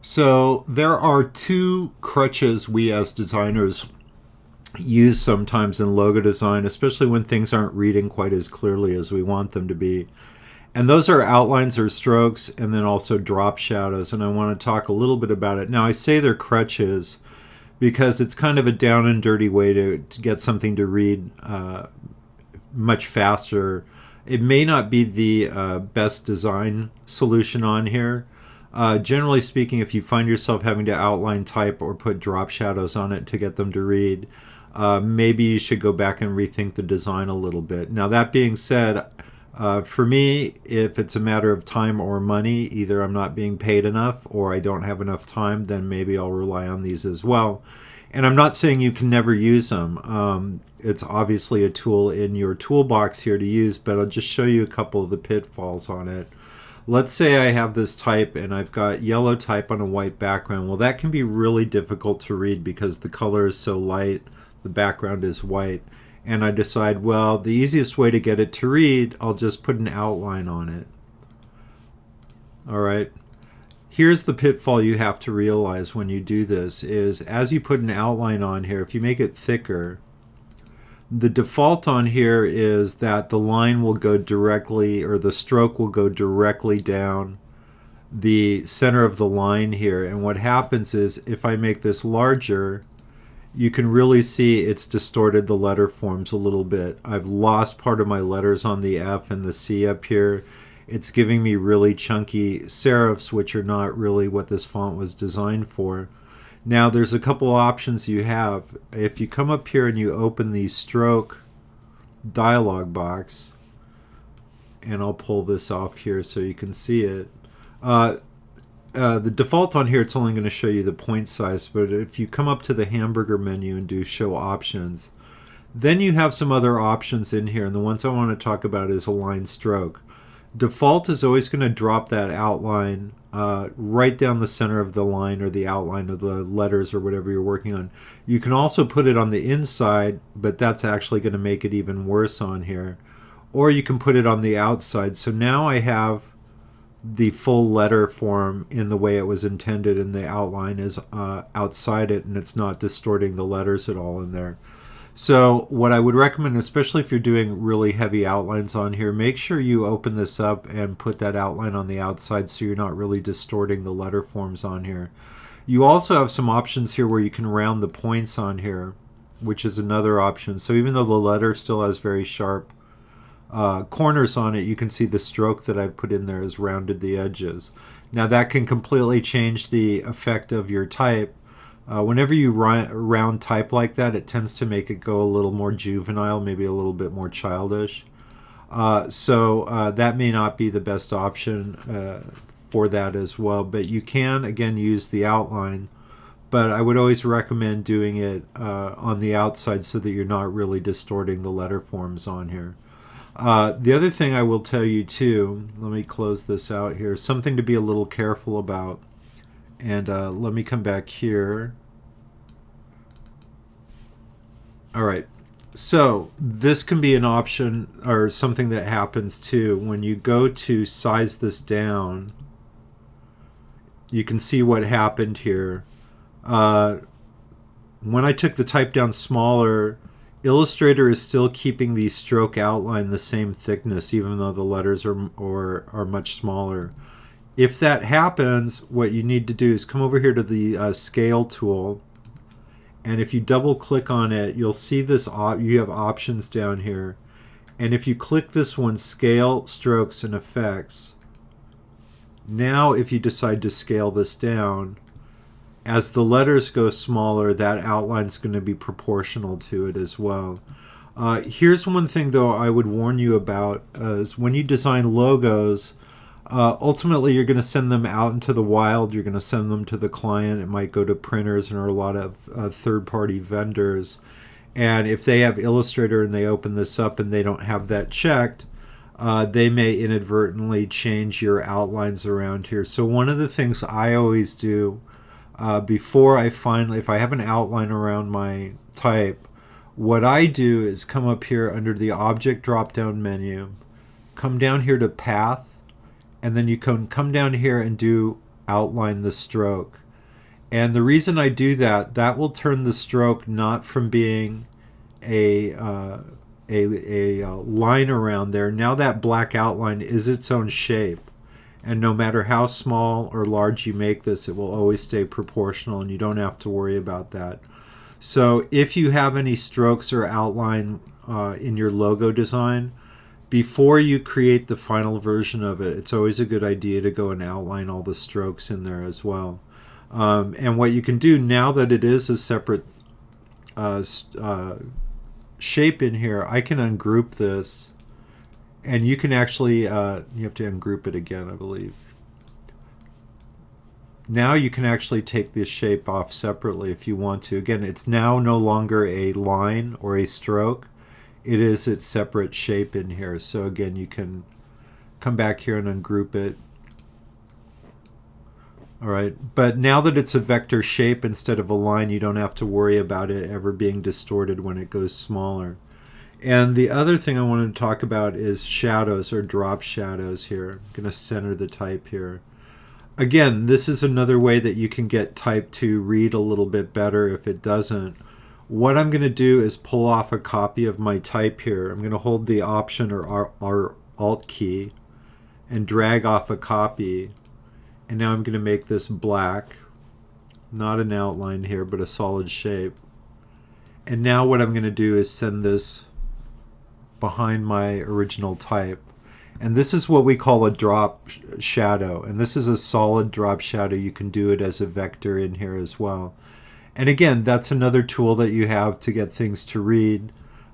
So there are two crutches we as designers use sometimes in logo design, especially when things aren't reading quite as clearly as we want them to be. And those are outlines or strokes, and then also drop shadows. And I want to talk a little bit about it. Now, I say they're crutches because it's kind of a down and dirty way to get something to read much faster. It may not be the best design solution on here. Generally speaking, if you find yourself having to outline type or put drop shadows on it to get them to read, maybe you should go back and rethink the design a little bit. Now, that being said, for me, if it's a matter of time or money, either I'm not being paid enough or I don't have enough time, then maybe I'll rely on these as well. And I'm not saying you can never use them. It's obviously a tool in your toolbox here to use, but I'll just show you a couple of the pitfalls on it. Let's say I have this type and I've got yellow type on a white background. Well, that can be really difficult to read because the color is so light, the background is white. And I decide, well, the easiest way to get it to read, I'll just put an outline on it. All right. Here's the pitfall you have to realize when you do this is as you put an outline on here, if you make it thicker, the default on here is that the line will go directly, or the stroke will go directly down the center of the line here. And what happens is if I make this larger, you can really see it's distorted the letter forms a little bit. I've lost part of my letters on the F and the C up here. It's giving me really chunky serifs, which are not really what this font was designed for. Now, there's a couple options you have. If you come up here and you open the stroke dialog box, and I'll pull this off here so you can see it. The default on here, it's only going to show you the point size, but if you come up to the hamburger menu and do show options, then you have some other options in here, and the ones I want to talk about is align stroke. Default is always going to drop that outline right down the center of the line or the outline of the letters or whatever you're working on. You can also put it on the inside, but that's actually going to make it even worse on here. Or you can put it on the outside. So now I have the full letter form in the way it was intended, and the outline is outside it, and it's not distorting the letters at all in there. So what I would recommend, especially if you're doing really heavy outlines on here, make sure you open this up and put that outline on the outside so you're not really distorting the letter forms on here. You also have some options here where you can round the points on here, which is another option. So even though the letter still has very sharp corners on it, you can see the stroke that I've put in there has rounded the edges. Now that can completely change the effect of your type. Whenever you round type like that, it tends to make it go a little more juvenile, maybe a little bit more childish. So that may not be the best option for that as well. But you can, again, use the outline. But I would always recommend doing it on the outside so that you're not really distorting the letter forms on here. The other thing I will tell you too, let me close this out here, something to be a little careful about. And let me come back here. All right. So this can be an option or something that happens too. When you go to size this down, you can see what happened here. When I took the type down smaller, Illustrator is still keeping the stroke outline the same thickness, even though the letters are much smaller. If that happens, what you need to do is come over here to the scale tool, and if you double click on it, you'll see this you have options down here, and if you click this one, scale, strokes, and effects, now if you decide to scale this down, as the letters go smaller, that outline is going to be proportional to it as well. Here's one thing though I would warn you about is when you design logos, ultimately you're going to send them out into the wild. You're going to send them to the client. It might go to printers and or a lot of third-party vendors. And if they have Illustrator and they open this up and they don't have that checked, they may inadvertently change your outlines around here. So one of the things I always do before if I have an outline around my type, what I do is come up here under the Object drop-down menu, come down here to Path, and then you can come down here and do outline the stroke. And the reason I do that, that will turn the stroke not from being a line around there. Now that black outline is its own shape. And no matter how small or large you make this, it will always stay proportional, and you don't have to worry about that. So if you have any strokes or outline in your logo design, before you create the final version of it, it's always a good idea to go and outline all the strokes in there as well. And what you can do now that it is a separate shape in here, I can ungroup this, and you can actually, you have to ungroup it again, I believe. Now you can actually take this shape off separately if you want to. Again, it's now no longer a line or a stroke. It is its separate shape in here. So again, you can come back here and ungroup it. All right, but now that it's a vector shape instead of a line, you don't have to worry about it ever being distorted when it goes smaller. And the other thing I wanted to talk about is shadows or drop shadows here. I'm going to center the type here. Again, this is another way that you can get type to read a little bit better if it doesn't. What I'm going to do is pull off a copy of my type here. I'm going to hold the Option or Alt key and drag off a copy. And now I'm going to make this black, not an outline here, but a solid shape. And now what I'm going to do is send this behind my original type. And this is what we call a drop shadow. And this is a solid drop shadow. You can do it as a vector in here as well. And again, that's another tool that you have to get things to read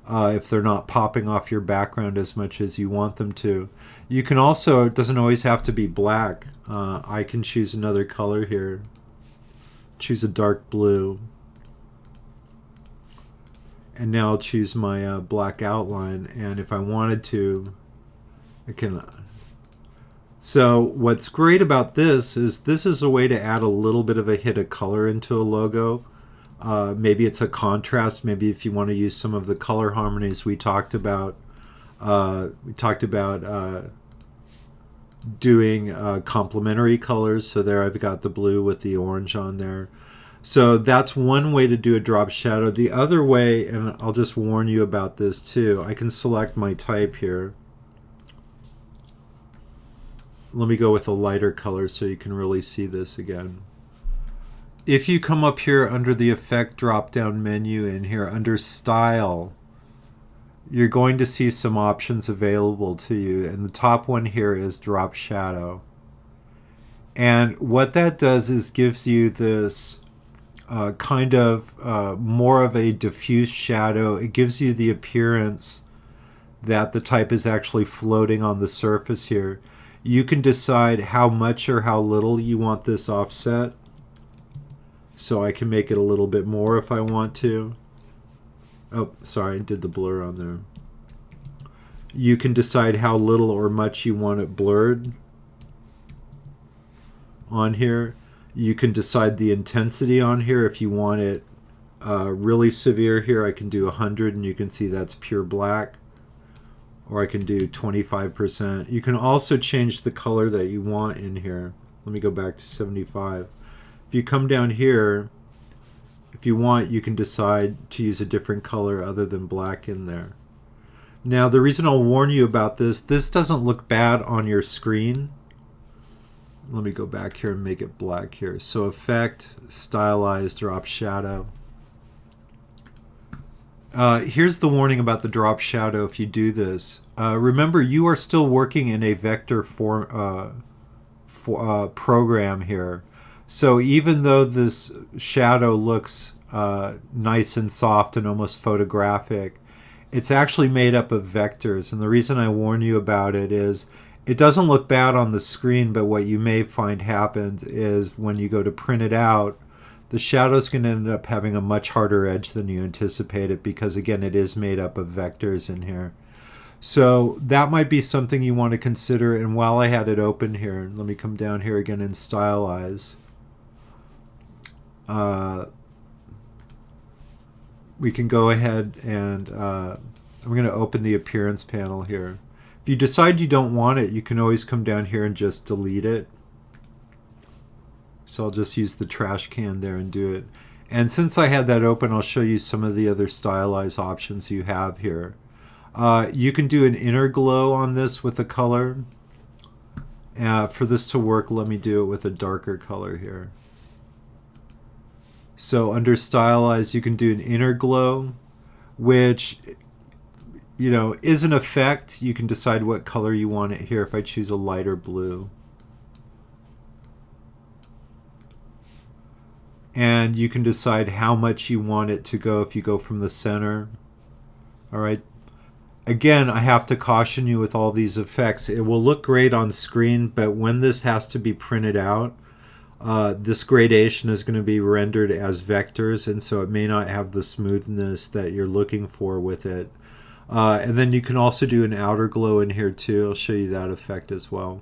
if they're not popping off your background as much as you want them to. You can also, it doesn't always have to be black. I can choose another color here. Choose a dark blue. And now I'll choose my black outline. And if I wanted to, I can. So what's great about this is a way to add a little bit of a hit of color into a logo. Maybe it's a contrast. Maybe if you want to use some of the color harmonies we talked about. Doing complementary colors. So there I've got the blue with the orange on there. So that's one way to do a drop shadow. The other way, and I'll just warn you about this too, I can select my type here. Let me go with a lighter color so you can really see this again. If you come up here under the Effect drop-down menu in here, under Style, you're going to see some options available to you. And the top one here is Drop Shadow. And what that does is gives you this kind of more of a diffuse shadow. It gives you the appearance that the type is actually floating on the surface here. You can decide how much or how little you want this offset. So I can make it a little bit more if I want to. Oh, sorry, I did the blur on there. You can decide how little or much you want it blurred on here. You can decide the intensity on here. If you want it really severe here, I can do 100 and you can see that's pure black. Or I can do 25%. You can also change the color that you want in here. Let me go back to 75. If you come down here, if you want, you can decide to use a different color other than black in there. Now, the reason I'll warn you about this doesn't look bad on your screen. Let me go back here and make it black here. So Effect, Stylize, Drop Shadow. Here's the warning about the drop shadow if you do this. Remember, you are still working in a vector program here. So even though this shadow looks nice and soft and almost photographic, it's actually made up of vectors. And the reason I warn you about it is it doesn't look bad on the screen, but what you may find happens is when you go to print it out, the shadow's going to end up having a much harder edge than you anticipated because, again, it is made up of vectors in here. So that might be something you want to consider. And while I had it open here, let me come down here again and stylize. We can go ahead and I'm going to open the appearance panel here. If you decide you don't want it, you can always come down here and just delete it. So I'll just use the trash can there and do it. And since I had that open, I'll show you some of the other stylize options you have here. You can do an inner glow on this with a color. For this to work, let me do it with a darker color here. So under stylize, you can do an inner glow, which, you know, is an effect. You can decide what color you want it here. If I choose a lighter blue. And you can decide how much you want it to go if you go from the center. All right. Again, I have to caution you with all these effects. It will look great on screen, but when this has to be printed out, this gradation is going to be rendered as vectors, and so it may not have the smoothness that you're looking for with it. And then you can also do an outer glow in here too. I'll show you that effect as well.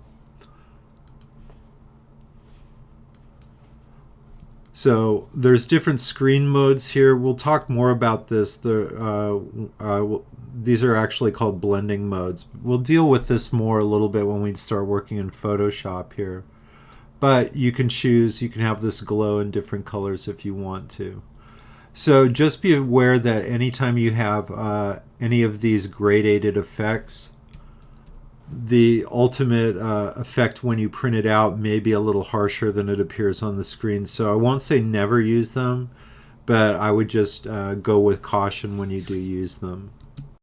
So there's different screen modes here. We'll talk more about this. These are actually called blending modes. We'll deal with this more a little bit when we start working in Photoshop here. But you can choose, you can have this glow in different colors if you want to. So just be aware that anytime you have any of these gradated effects, the ultimate effect when you print it out may be a little harsher than it appears on the screen. So I won't say never use them, but I would just go with caution when you do use them.